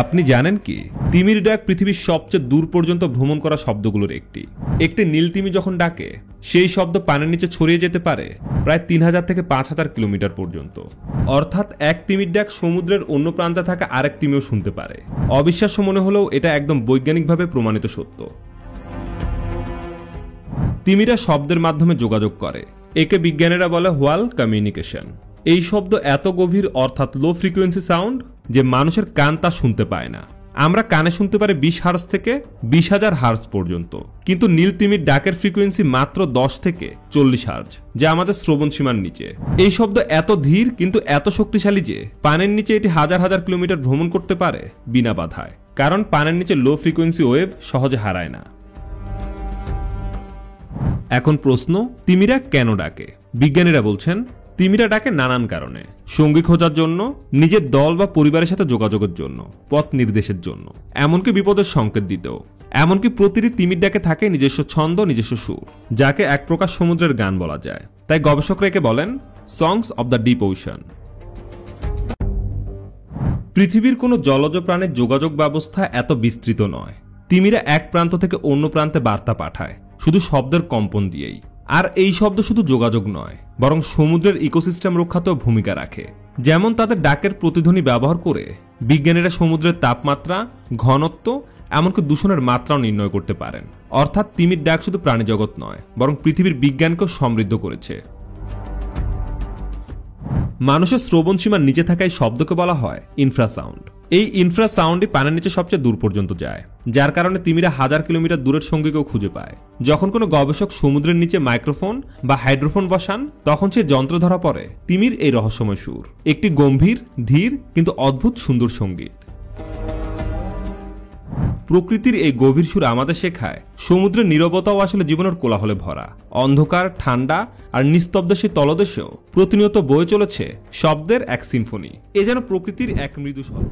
আপনি জানেন কি, তিমির ডাক পৃথিবীর সবচেয়ে দূর পর্যন্ত ভ্রমণ করা শব্দগুলোর একটি। একটি নীল তিমি যখন ডাকে, সেই শব্দ পানির নিচে ছড়িয়ে যেতে পারে প্রায় 3000 থেকে 5000 কিলোমিটার পর্যন্ত। অর্থাৎ এক তিমির ডাক সমুদ্রের অন্য প্রান্তে থাকা আরেক তিমিও শুনতে পারে। অবিশ্বাস্য মনে হলেও এটা একদম বৈজ্ঞানিকভাবে প্রমাণিত সত্য। তিমিরা শব্দের মাধ্যমে যোগাযোগ করে, একে বিজ্ঞানীরা বলে হোয়াল কমিউনিকেশন। এই শব্দ এত গভীর অর্থাৎ লো ফ্রিকোয়েন্সি সাউন্ড যে মানুষের কান তা শুনতে পায় না। আমরা কানে শুনতে পারি 20 হার্জ থেকে 20,000 হার্জ পর্যন্ত, কিন্তু নীল তিমির ডাকের ফ্রিকোয়েন্সি মাত্র 10 থেকে 40 হার্জ, যা আমাদের শ্রবণ সীমার নিচে। এই শব্দ এত ধীর কিন্তু এত শক্তিশালী যে পানির নিচে এটি হাজার হাজার কিলোমিটার ভ্রমণ করতে পারে বিনা বাধায়, কারণ পানির নিচে লো ফ্রিকোয়েন্সি ওয়েভ সহজে হারায় না। এখন প্রশ্ন, তিমিরা কেন ডাকে? বিজ্ঞানীরা বলছেন তিমিরা ডাকে নানান কারণে। সঙ্গী খোঁজার জন্য, নিজের দল বা পরিবারের সাথে যোগাযোগের জন্য, পথ নির্দেশের জন্য, এমনকি বিপদের সংকেত দিতেও। এমনকি প্রতিটি তিমির ডাকে থাকে নিজস্ব ছন্দ, নিজস্ব সুর, যাকে এক প্রকার সমুদ্রের গান বলা যায়। তাই গবেষকরা একে বলেন সংস অব দ্য ডিপ ওশান। পৃথিবীর কোনো জলজ প্রাণীর যোগাযোগ ব্যবস্থা এত বিস্তৃত নয়। তিমিরা এক প্রান্ত থেকে অন্য প্রান্তে বার্তা পাঠায় শুধু শব্দের কম্পন দিয়েই। আর এই শব্দ শুধু যোগাযোগ নয়, বরং সমুদ্রের ইকোসিস্টেম রক্ষাতেও ভূমিকা রাখে। যেমন তাদের ডাকের প্রতিধ্বনি ব্যবহার করে বিজ্ঞানীরা সমুদ্রের তাপমাত্রা, ঘনত্ব, এমনকি দূষণের মাত্রাও নির্ণয় করতে পারেন। অর্থাৎ তিমির ডাক শুধু প্রাণীজগৎ নয়, বরং পৃথিবীর বিজ্ঞানকেও সমৃদ্ধ করেছে। মানুষের শ্রবণ সীমার নিচে থাকা এই শব্দকে বলা হয় ইনফ্রাসাউন্ড। এই ইনফ্রাসাউন্ডই পানির নিচে সবচেয়ে দূর পর্যন্ত যায়, যার কারণে তিমিরা হাজার কিলোমিটার দূরের সঙ্গীকেও খুঁজে পায়। যখন কোনো গবেষক সমুদ্রের নিচে মাইক্রোফোন বা হাইড্রোফোন বসান, তখন সে যন্ত্র ধরা পড়ে তিমির এই রহস্যময় সুর, একটি গম্ভীর, ধীর কিন্তু অদ্ভুত সুন্দর সঙ্গীত। প্রকৃতির এই গভীর সুর আমাদের শেখায় সমুদ্রের নীরবতাও আসলে জীবনের কোলাহলে ভরা। অন্ধকার, ঠান্ডা আর নিস্তব্ধ সেই তলদেশেও প্রতিনিয়ত বয়ে চলেছে শব্দের এক সিম্ফনি। এ যেন প্রকৃতির এক মৃদু স্বর।